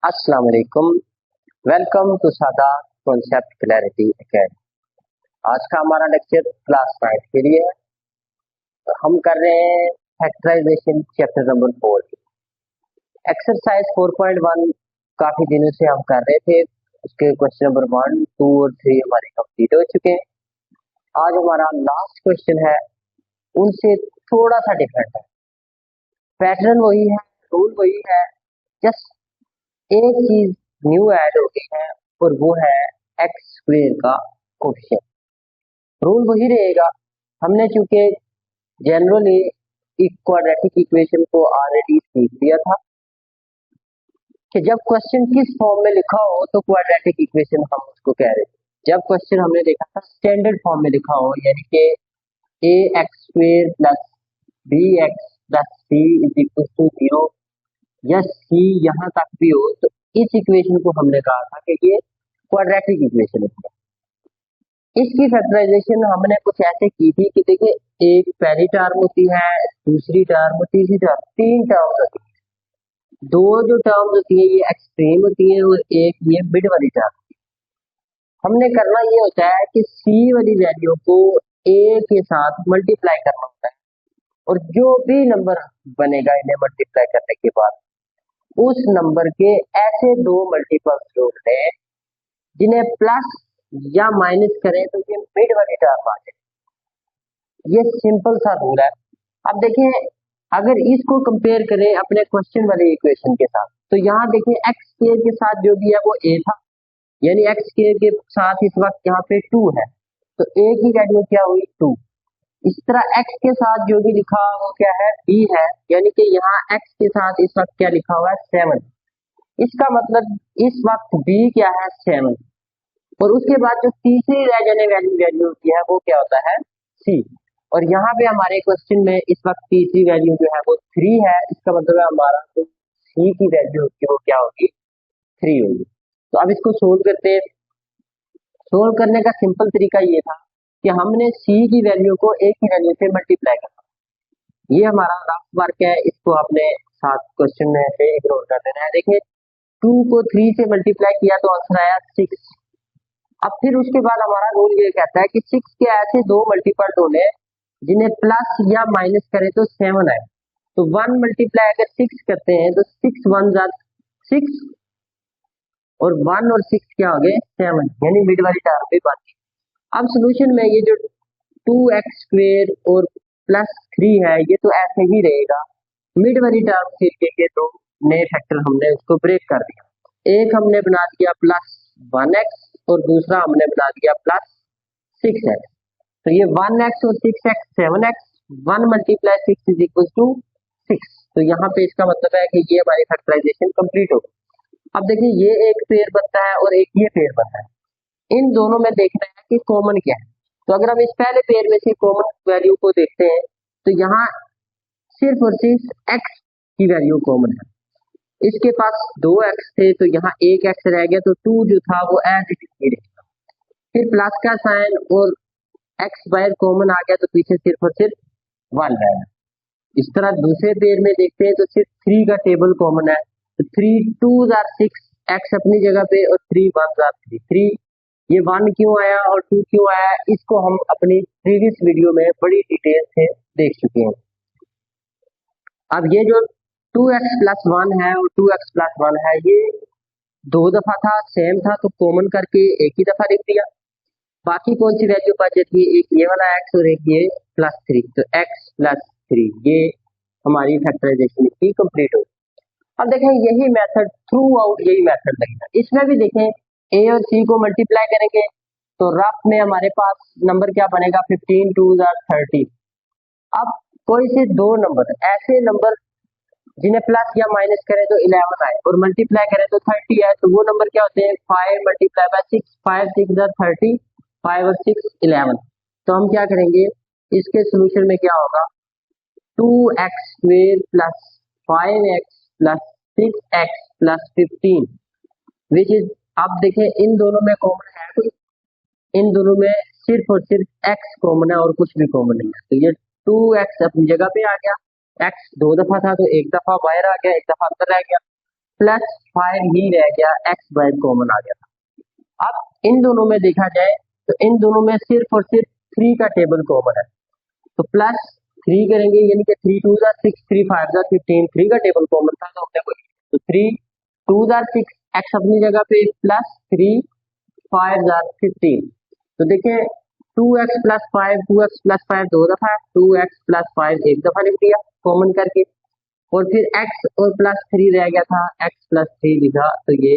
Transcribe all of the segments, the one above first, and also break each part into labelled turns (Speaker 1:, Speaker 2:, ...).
Speaker 1: अस्सलाम वालेकुम। Welcome to Sadat concept clarity academy. आज का हमारा लेक्चर क्लास 9 के लिए है। हम कर रहे हैं फैक्टराइजेशन चैप्टर नंबर 4 की एक्सरसाइज 4.1। काफी दिनों से हम कर रहे थे, उसके क्वेश्चन नंबर 1, 2 और 3 हमारे कंप्लीट हो चुके हैं। आज हमारा लास्ट क्वेश्चन है, उनसे थोड़ा सा डिफरेंट है। पैटर्न वही है, रूल वही है, जस्ट एक चीज न्यू ऐड हो गई है और वो है एक्स स्क्वेयर का कोफिशिएंट। रूल वही रहेगा। हमने चूंकि जनरली क्वाड्रेटिक इक्वेशन को ऑलरेडी सीख लिया था कि जब क्वेश्चन किस फॉर्म में लिखा हो तो क्वाड्रेटिक इक्वेशन हम उसको कह रहे थे। जब क्वेश्चन हमने देखा था स्टैंडर्ड फॉर्म में लिखा हो, यानी कि A X square plus B X plus C is equal to 0 या सी यहाँ तक भी हो, तो इस इक्वेशन को हमने कहा था कि ये क्वाड्रेटिक इक्वेशन है। इसकी फैक्टराइजेशन हमने कुछ ऐसे की थी कि देखिए, एक पहली टर्म होती है, दूसरी टर्म, तीसरी टर्म, 3 टर्म्स होती है। दो जो टर्म्स होती है ये एक्सट्रीम होती है और एक ये मिड वाली टर्म। हमने करना ये होता है कि सी वाली वैल्यू को ए के साथ मल्टीप्लाई करना होता है और जो भी नंबर बनेगा इन्हें मल्टीप्लाई करने के बाद उस नंबर के ऐसे दो मल्टीपल्स ढूंढ लें जिन्हें प्लस या माइनस करें तो ये मिड वाली टर्म आ जाए। ये सिंपल सा रूल है। अब देखिए, अगर इसको कंपेयर करें अपने क्वेश्चन वाली इक्वेशन के साथ, तो यहाँ देखिए एक्स स्क्वायर के साथ जो भी है वो ए था, यानी एक्स स्क्वायर के साथ इस वक्त यहाँ पे 2 है, तो ए की वैल्यू क्या हुई 2। इस तरह एक्स के साथ जो भी लिखा वो क्या है बी है, यानी कि यहाँ एक्स के साथ इस वक्त क्या लिखा हुआ है 7। इसका मतलब इस वक्त बी क्या है 7, और उसके बाद जो तीसरी रह जाने वाली वैल्यू होती है वो क्या होता है सी। और यहाँ पे हमारे क्वेश्चन में इस वक्त तीसरी वैल्यू जो है वो 3 है। इसका मतलब है हमारा जो सी की वैल्यू होगी वो क्या होगी 3 होगी। तो अब इसको सोल्व करते हैं। सोल्व करने का सिंपल तरीका ये था कि हमने सी की वैल्यू को ए की वैल्यू से मल्टीप्लाई करना। ये हमारा रफ वर्क है, इसको आपने साथ क्वेश्चन में से इग्नोर कर देना है। देखिए, 2 को 3 से मल्टीप्लाई किया तो आंसर आया 6। अब फिर उसके बाद हमारा रूल ये कहता है कि 6 के ऐसे दो मल्टीपल ढूंढे जिन्हें प्लस या माइनस करें तो 7 आए। तो 1 मल्टीप्लाई अगर 6 करते हैं तो 6 1 जा 6 और 1 और 6 क्या हो गए 7, यानी मिड वाली टर्म पे बाकी। अब सोल्यूशन में ये जो 2x स्क्वेयर और प्लस 3 है ये तो ऐसे ही रहेगा। मिड वाली टर्म फिर के दो नए फैक्टर हमने उसको ब्रेक कर दिया। एक हमने बना दिया प्लस 1x और दूसरा हमने बना दिया प्लस 6x। तो ये 1x और 6x 7x, 1 multiply 6 is equal to 6। तो यहाँ पे इसका मतलब है कि ये हमारी फैक्टराइजेशन कंप्लीट हो गई। अब देखिए, ये एक पेयर बनता है और एक ये पेयर बनता है। इन दोनों में देखना है कि कॉमन क्या है। तो अगर हम इस पहले पेयर में से कॉमन वैल्यू को देखते हैं तो यहाँ सिर्फ और सिर्फ x की वैल्यू कॉमन है। इसके पास 2x थे तो यहाँ 1x रह गया, तो 2 जो था वो एज इट इज रहेगा। फिर प्लस का साइन और x बाहर कॉमन आ गया तो पीछे सिर्फ और सिर्फ 1 रहेगा। इस तरह दूसरे पेयर में देखते हैं तो सिर्फ 3 का टेबल कॉमन है, तो 3 2s are 6, x अपनी जगह पे और 3 1s are 3 3। ये 1 क्यों आया और 2 क्यों आया इसको हम अपनी प्रीवियस वीडियो में बड़ी डिटेल से देख चुके हैं। अब ये जो 2x प्लस 1 है और 2x प्लस 1 है ये 2 दफा था, सेम था, तो कॉमन करके एक ही दफा लिख दिया। बाकी कौन सी वैल्यू बच जाती है, एक ये वाला x और एक ये प्लस 3, तो x प्लस 3 ये हमारी फैक्टराइजेशन की कंप्लीट हो। अब देखें यही मेथड थ्रू आउट यही मेथड लगेगा। इसमें भी देखें a और c को मल्टीप्लाई करेंगे तो रफ में हमारे पास नंबर क्या बनेगा 15 2s are 30। अब कोई से दो नंबर ऐसे नंबर जिन्हें प्लस या माइनस करें तो 11 आए और मल्टीप्लाई करें तो 30 है, तो वो नंबर क्या होते हैं 5 मल्टीप्लाई बाय 6, 5 6 30, 5 और 6 11। तो हम क्या करेंगे, इसके सोल्यूशन में क्या होगा 2x square plus 5x plus 6x plus 15 which is. अब देखें इन दोनों में कॉमन है कोई, इन दोनों में सिर्फ और सिर्फ x कॉमन है और कुछ भी कॉमन नहीं है। तो ये 2x अपनी जगह पे आ गया, x 2 दफा था तो एक दफा बाहर आ गया, एक दफा अंदर रह गया। प्लस 5 ही रह गया, एक्स वाई कॉमन आ गया था। अब इन दोनों में देखा जाए तो इन दोनों में सिर्फ और सिर्फ 3 का टेबल कॉमन है, तो प्लस 3 करेंगे, यानी कि 3 2 जार 6, 3 5 जार 15, 3 का टेबल कॉमन था तो हमने वही, तो 3 2 जार 6, एक्स अपनी जगह पे, प्लस 3 5 जार 15। तो देखिए 2x प्लस 5, 2x प्लस 5 दो दफा, 2x प्लस 5 एक दफा लिख दिया कॉमन करके, और फिर x और प्लस 3 रह गया था, x प्लस 3 लिखा, तो ये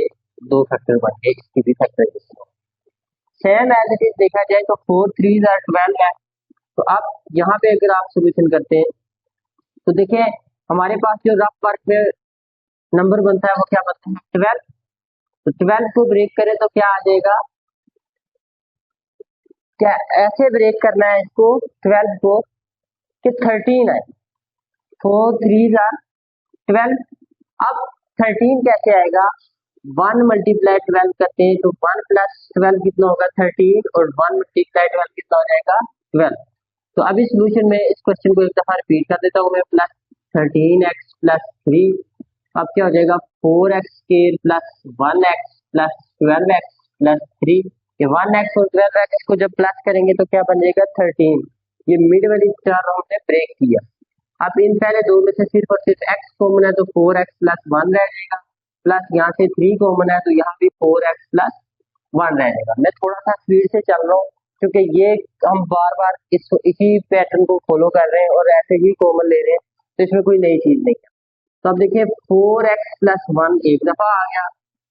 Speaker 1: दो फैक्टर बन गए, इसकी भी factorization. Same as it is देखा जाए तो 4 3 जार 12 है, तो अब यहाँ पे अगर आप सोल्यूशन करते हैं तो देखिए हमारे पास जो रफ वर्क में नंबर बनता है वो क्या बनता है, 12। तो 12 को ब्रेक करें तो क्या आ जाएगा, क्या ऐसे ब्रेक करना है इसको 12 को कि 13 है, 4 3 जार 12। अब 13 कैसे आएगा, 1 मल्टीप्लाई 12 करते हैं तो 1 प्लस 12 कितना होगा 13, और 1 मल्टीप्लाई 12 कितना हो जाएगा 12। तो अभी सोल्यूशन में इस क्वेश्चन को एक दफा रिपीट कर देता हूँ मैं, प्लस 13x प्लस 3, अब क्या हो जाएगा 4x square plus 1x plus 12x plus 3, ये 1x और 12x को जब प्लस करेंगे तो क्या बन जाएगा 13। ये मिड वाली टर्म हमने ब्रेक किया। अब इन पहले दो में से सिर्फ और सिर्फ x कॉमन है तो 4x प्लस 1 रह जाएगा, प्लस यहाँ से 3 कॉमन है तो यहाँ भी 4x प्लस 1 रह जाएगा। मैं थोड़ा सा स्पीड से चल रहा हूँ क्योंकि ये हम बार बार इसी पैटर्न को फॉलो कर रहे हैं और ऐसे ही कॉमन ले रहे हैं, तो इसमें कोई नई चीज नहीं है। तो अब देखिए 4x प्लस 1 एक दफा आ गया,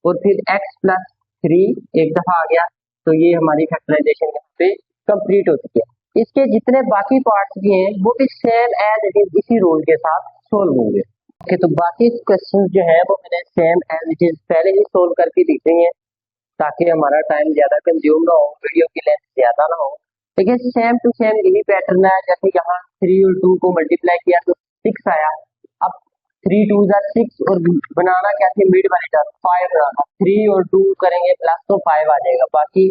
Speaker 1: और फिर x प्लस 3 एक दफा आ गया, तो ये हमारी फैक्टराइजेशन यहाँ पे कंप्लीट हो चुकी है। इसके जितने बाकी पार्ट्स भी हैं वो भी सेम एज इट इज इसी रूल के साथ सोल्व होंगे। ओके, तो बाकी क्वेश्चन जो है वो मैंने सेम एज इट इज पहले ही सोल्व करके दी गई है ताकि हमारा टाइम ज्यादा कंज्यूम ना हो, वीडियो की लेंथ ज्यादा ना हो। देखिए सेम टू सेम यही पैटर्न है, जैसे यहाँ 3 और 2 को मल्टीप्लाई किया तो 6 आया। अब 3 2 जार 6 और बनाना क्या थी मिड वाली टर्म 5 बनाना, 3 और 2 करेंगे प्लस तो 5 आ जाएगा। बाकी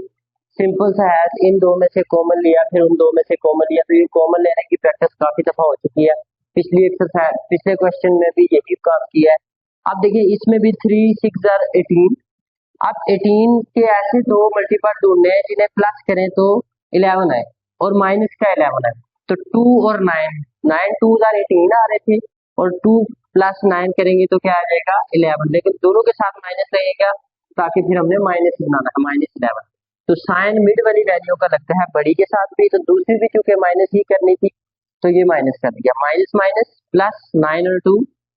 Speaker 1: सिंपल सा है, इन दो में से कॉमन लिया फिर उन दो में से कॉमन लिया, तो ये कॉमन लेने की प्रैक्टिस काफी दफा हो चुकी है, पिछली एक्सरसाइज पिछले क्वेश्चन में भी यही काम किया है। अब देखिए इसमें भी 3 6 जार 18, अब 18 के ऐसे दो मल्टीपल ढूंढने हैं जिन्हें प्लस करें तो 11 है और माइनस का 11 है, तो 2 और 9, 9 2 जार 18 आ रहे थे और 2 प्लस 9 करेंगे तो क्या आ जाएगा 11, लेकिन दोनों के साथ माइनस लगेगा ताकि फिर हमने माइनस बनाना है, -11। तो साइन मिड वाली वैल्यू का लगता है बड़ी के साथ भी, तो दूसरी भी चूंकि माइनस ही करनी थी तो ये माइनस कर दिया, माइनस माइनस प्लस 9 और 2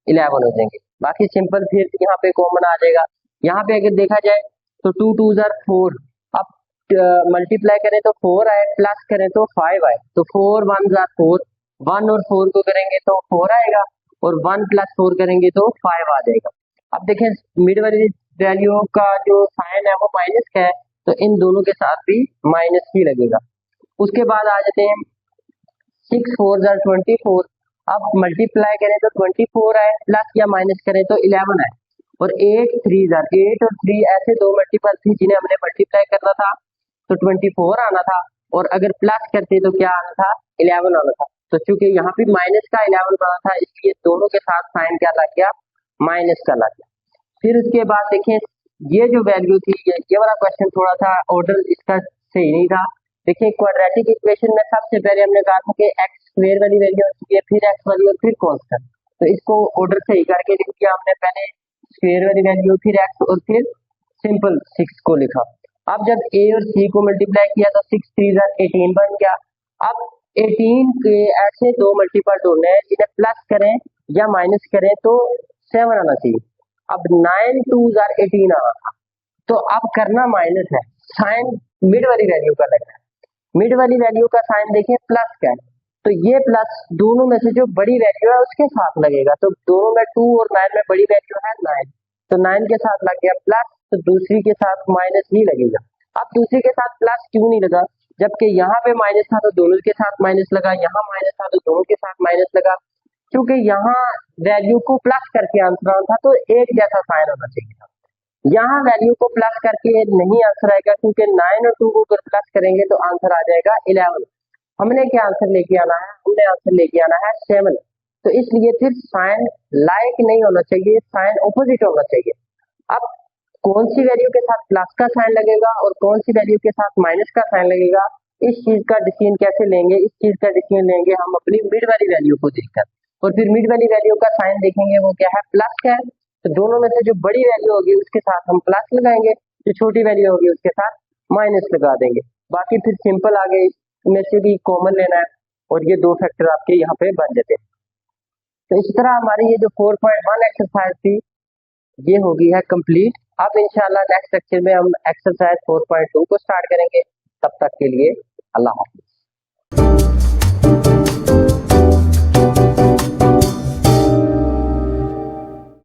Speaker 1: 11 हो जाएंगे। बाकी सिंपल फिर यहाँ पे कॉमन आ जाएगा। यहाँ पे अगर देखा जाए तो 2 2 जार 4, अब मल्टीप्लाई करें तो 4 आए, प्लस करें तो 5 आए, तो 4 1 जार 4, 1 और 4 को करेंगे तो 4 आएगा और 1 प्लस 4 करेंगे तो 5 आ जाएगा। अब देखें मिड वाली वैल्यू का जो साइन है वो माइनस का है, तो इन दोनों के साथ भी माइनस ही लगेगा। उसके बाद आ जाते हैं 6 4 जार 24, अब मल्टीप्लाई करें तो 24 आए, प्लस या माइनस करें तो 11 आए, और 8 3 जार 8 और 3 ऐसे दो मल्टीपल थी जिन्हें हमने मल्टीप्लाई करना था तो 24 आना था, और अगर प्लस करते तो क्या आना था 11 आना था। तो चूंकि यहाँ पे माइनस का 11 बना था इसलिए दोनों के साथ साइन क्या लग गया, माइनस का लग गया। फिर उसके बाद देखें ये जो वैल्यू थी, ये वाला क्वेश्चन थोड़ा सा ऑर्डर इसका सही नहीं था। देखिए क्वाड्रेटिक इक्वेशन में सबसे पहले हमने कहा था कि एक्स स्क्वायर वाली वैल्यू होती है, फिर एक्स वाली और फिर कांस्टेंट, तो इसको ऑर्डर सही करके लिख दिया हमने, पहले स्क्वायर वाली वैल्यू फिर एक्स और फिर सिंपल 6 को लिखा। अब जब ए और सी को मल्टीप्लाई किया तो 6 3 जार 18 बन गया। अब 18 के ऐसे दो मल्टीपल ढूंढने हैं जिन्हें प्लस करें या माइनस करें तो 7 आना चाहिए। अब 9 2 जार 18 आना था, तो अब करना माइनस है, साइन मिड वाली वैल्यू का लगना है, मिड वाली वैल्यू का साइन देखिए प्लस का है, तो ये प्लस दोनों में से जो बड़ी वैल्यू है उसके साथ लगेगा, तो दोनों में 2 और 9 में बड़ी वैल्यू है 9, तो 9 के साथ लग गया प्लस, तो दूसरी के साथ माइनस ही लगेगा। अब दूसरी के साथ प्लस क्यों नहीं लगा, जबकि यहाँ पे माइनस था तो दोनों के साथ माइनस लगा, यहाँ माइनस था तो दोनों के साथ माइनस लगा, क्योंकि यहाँ वैल्यू को प्लस करके आंसर आना था तो एक जैसा साइन होना चाहिए था। यहाँ वैल्यू को प्लस करके नहीं आंसर आएगा, क्योंकि 9 और 2 को अगर प्लस करेंगे तो आंसर आ जाएगा 11। हमने क्या आंसर लेके आना है, हमने आंसर लेके आना है 7, तो इसलिए फिर साइन लाइक नहीं होना चाहिए, साइन ऑपोजिट होना चाहिए। अब कौन सी वैल्यू के साथ प्लस का साइन लगेगा और कौन सी वैल्यू के साथ माइनस का साइन लगेगा, इस चीज का डिसीजन कैसे लेंगे, इस चीज का डिसीजन लेंगे हम अपनी मिड वाली वैल्यू को देखकर, और फिर मिड वाली वैल्यू का साइन देखेंगे वो क्या है, प्लस का है। तो दोनों में से जो बड़ी वैल्यू होगी उसके साथ हम प्लस लगाएंगे, जो छोटी वैल्यू होगी उसके साथ माइनस लगा देंगे। बाकी फिर सिंपल आगे इसमें से भी कॉमन लेना है और ये दो फैक्टर आपके यहाँ पे बन जाते हैं। तो इस तरह हमारी ये जो 4.1 एक्सरसाइज थी ये हो गई है कंप्लीट। अब इंशाल्लाह नेक्स्ट लेक्चर में हम एक्सरसाइज 4.2 को स्टार्ट करेंगे। तब तक के लिए अल्लाह हाफ़िज़।